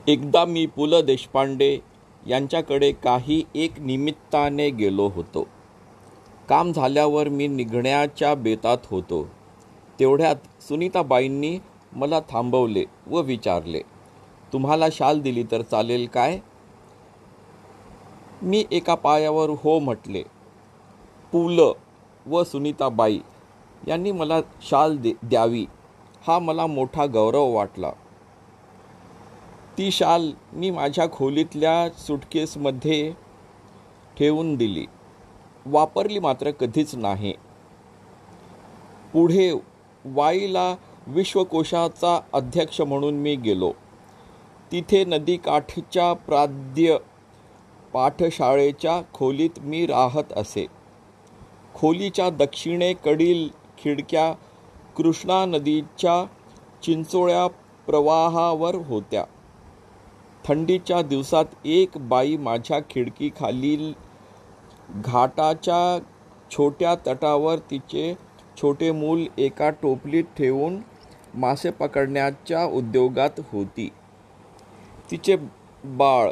एकदा मी पु ल देशपांडे यांच्याकडे काही एक निमित्ताने गेलो होतो. काम झाल्यावर मी निघण्याच्या बेतात होतो. तेवढ्यात सुनीताबाईंनी मला थांबवले व विचारले, तुम्हाला शाल दिली तर चालेल काय? मी एका पायावर हो म्हटले. पु ल व सुनीताबाई यांनी मला शाल द्यावी हा मला मोठा गौरव वाटला. ती शाल मी माझ्या खोलीतल्या सुटकेसमध्ये ठेवून दिली. वापरली मात्र कधीच नाही. पुढे वाईला विश्वकोशाचा अध्यक्ष म्हणून मी गेलो. तिथे नदीकाठच्या पाठशाळेच्या खोलीत मी राहत असे. खोलीच्या दक्षिणेकडील खिडक्या कृष्णा नदीच्या चिंचोळ्या प्रवाहावर होत्या. थंडीच्या दिवसात एक बाई माझ्या खिडकीखालील घाटाच्या छोट्या तटावर तिचे छोटे मूल एका टोपलीत ठेवून मासे पकडण्याच्या उद्योगात होती. तिचे बाळ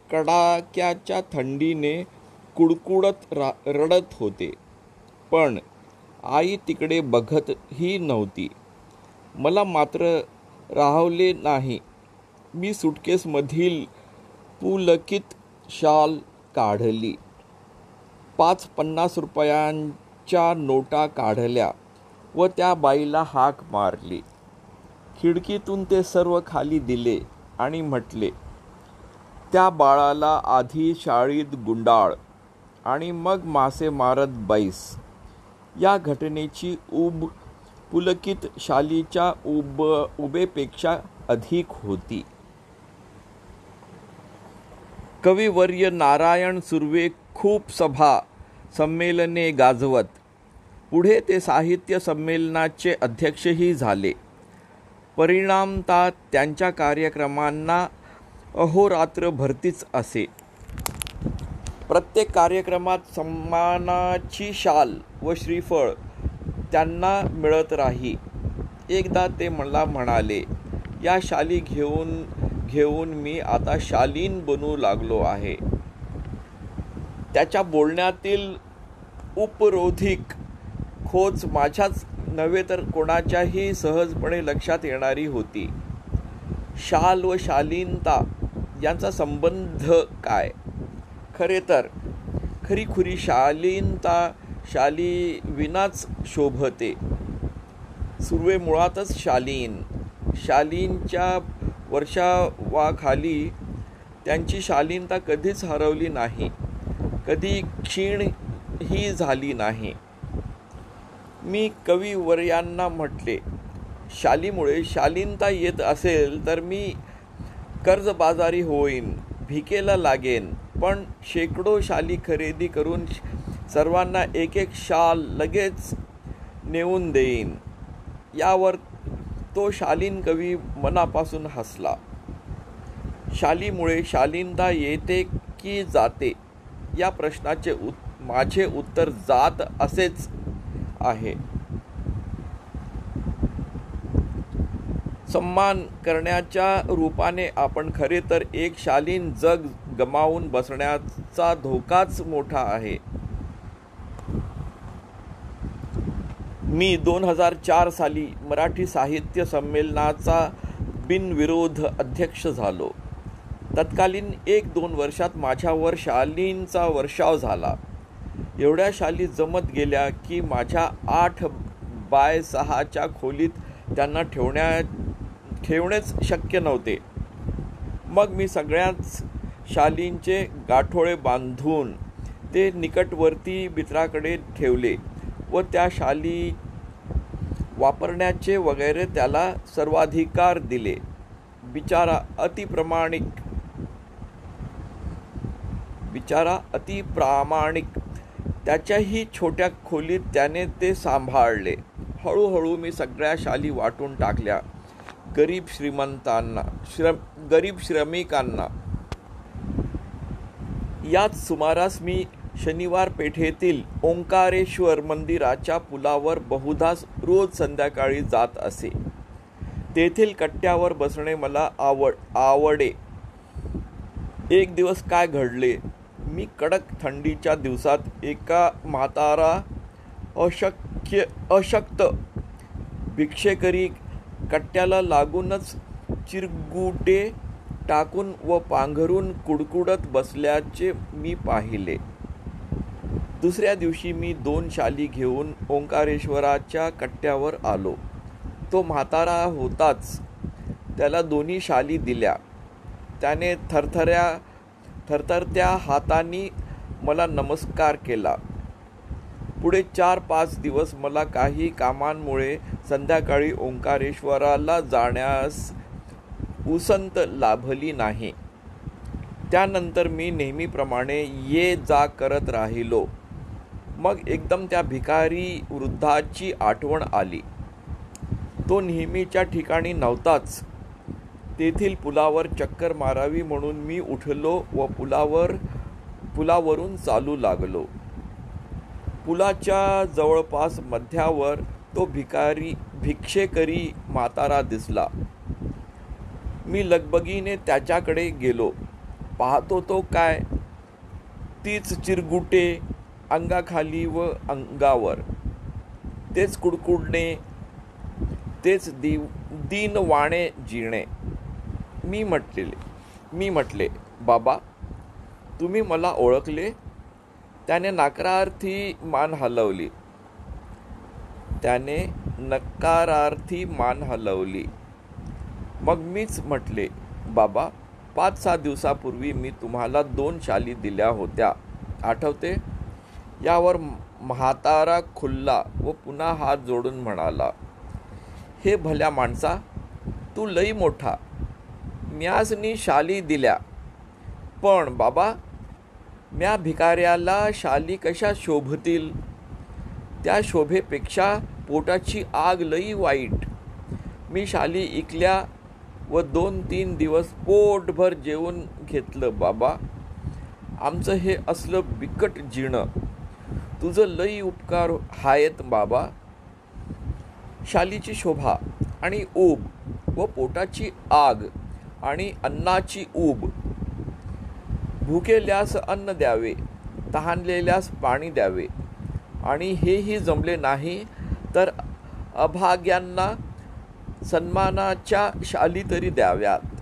कडाक्याच्या थंडीने कुडकुडत रडत होते, पण आई तिकडे बघतही नव्हती. मला मात्र राहवले नाही. मी सुटकेसमधील पुलकित शाल काढली. 5-50 रुपयांच्या नोटा काढल्या व त्या बाईला हाक मारली. खिडकीतून ते सर्व खाली दिले आणि म्हटले, त्या बाळाला आधी शाळेत गुंडाळ आणि मग मासे मारत बैस. या घटनेची ऊब पुलकित शालीच्या उबेपेक्षा अधिक होती. कविवर्य नारायण सुर्वे खूप सभा संमेलने गाजवत. पुढे ते साहित्य संमेलनाचे अध्यक्षही झाले. परिणामतः त्यांच्या कार्यक्रमांना अहोरात्र भरतीच असे. प्रत्येक कार्यक्रमात सन्मानाची शाल व श्रीफळ त्यांना मिळत राही. एकदा ते मला म्हणाले, या शाली घेऊन मी आता शालीन बनू लागलो आहे. त्याच्या बोलण्यातील उपरोधिक खोच माझ्याच नव्हे तर कोणाच्याही सहजपणे लक्षात येणारी होती. शाल व शालीनता यांचा संबंध काय? खरे तर खरीखुरी शालीनता शाली विनाच शोभते. सुर्वे मुळातच शालीन. शालीनच्या वर्षावाखाली त्यांची शालीनता कधीच हरवली नाही, कधी क्षीणही झाली नाही. मी कविवर्यांना म्हटले, शालीमुळे शालीनता येत असेल तर मी कर्जबाजारी होईन, भिकेला लागेन, पण शेकडो शाली खरेदी करून सर्वांना एक एक शाल लगेच नेऊन देईन. यावर तो शालीन कवी मनापासून हसला. शालीमुळे शालीनता येते की जाते या प्रश्नाचे माझे उत्तर जात असेच आहे. सन्मान करण्याच्या रूपाने आपण खरे तर एक शालीन जग गमावून बसण्याचा धोकाच मोठा आहे. मी 2004 साली मराठी साहित्य संमेलनाचा बिनविरोध अध्यक्ष झालो. तत्कालीन 1-2 वर्षात माझ्यावर शालींचा वर्षाव झाला. एवढ्या शाली जमत गेल्या की माझ्या 8x6च्या खोलीत त्यांना ठेवणेच शक्य नव्हते. मग मी सगळ्याच शालींचे गाठोडे बांधून ते निकटवर्ती मित्राकडे ठेवले व त्या शाली वापरण्याचे वगैरे त्याला सर्वाधिकार दिले. बिचारा अतिप्रामाणिक. त्याच्याही छोट्या खोलीत त्याने ते सांभाळले. हळूहळू मी सगळ्या शाली वाटून टाकल्या गरीब श्रमिकांना. याच सुमारास मी शनिवार पेठेतील ओंकारेश्वर मंदिराच्या पुलावर बहुधा रोज संध्याकाळी जात असे. तेथील कट्ट्यावर बसणे मला आवडे. एक दिवस काय घडले, मी कडक थंडीच्या दिवसात एका म्हातारा अशक्त भिक्षेकरी कट्ट्याला लागूनच चिरगुटे टाकून व पांघरून कुडकुडत बसल्याचे मी पाहिले. दुसऱ्या दिवशी मी 2 शाली घेऊन ओंकारेश्वराच्या कट्ट्यावर आलो. तो म्हातारा होताच. त्याला 2 शाली दिल्या. त्याने थरथरत्या हातांनी मला नमस्कार केला. पुढे 4-5 दिवस मला काही कामांमुळे संध्याकाळी ओंकारेश्वराला जाण्यास उसंत लाभली नाही. त्यानंतर मी नेहमीप्रमाणे ये जा करत राहिलो. मग एकदम त्या भिकारी वृद्धाची आठवण आली. तो नेहमीच्या ठिकाणी नव्हताच. तेथील पुलावर चक्कर मारावी म्हणून मी उठलो व पुलावरून चालू लागलो. पुलाच्या जवळपास मध्यावर तो भिक्षेकरी म्हातारा दिसला. मी लगबगीने त्याच्याकडे गेलो. पाहतो तो काय, तीच चिरगुटे अंगाखाली व अंगावर, तेच कुडकुडणे, तेच दीनवाणे जिणे. मी म्हटले, बाबा, तुम्ही मला ओळखले? त्याने नकारार्थी मान हलवली. मग मीच म्हटले, बाबा, 5-6 दिवसापूर्वी मी तुम्हाला 2 शाली दिल्या होत्या, आठवते? यावर म्हातारा खुल्ला व पुन्हा हात जोडून म्हणाला, हे भल्या माणसा, तू लई मोठा. म्यासनी शाली दिल्या, पण बाबा, म्या भिकाऱ्याला शाली कशा शोभतील? त्या शोभेपेक्षा पोटाची आग लई वाईट. मी शाली इकल्या व 2-3 दिवस पोटभर जेवून घेतलं. बाबा, आमचं हे असलं बिकट जिणं, तुझं लई उपकार हायत बाबा. शालीची शोभा आणि ऊब व पोटाची आग आणि अन्नाची ऊब. भुकेल्यास अन्न द्यावे, तहानलेल्यास पाणी द्यावे, आणि हेही जमले नाही तर अभाग्यांना सन्मानाच्या शाली तरी द्याव्यात.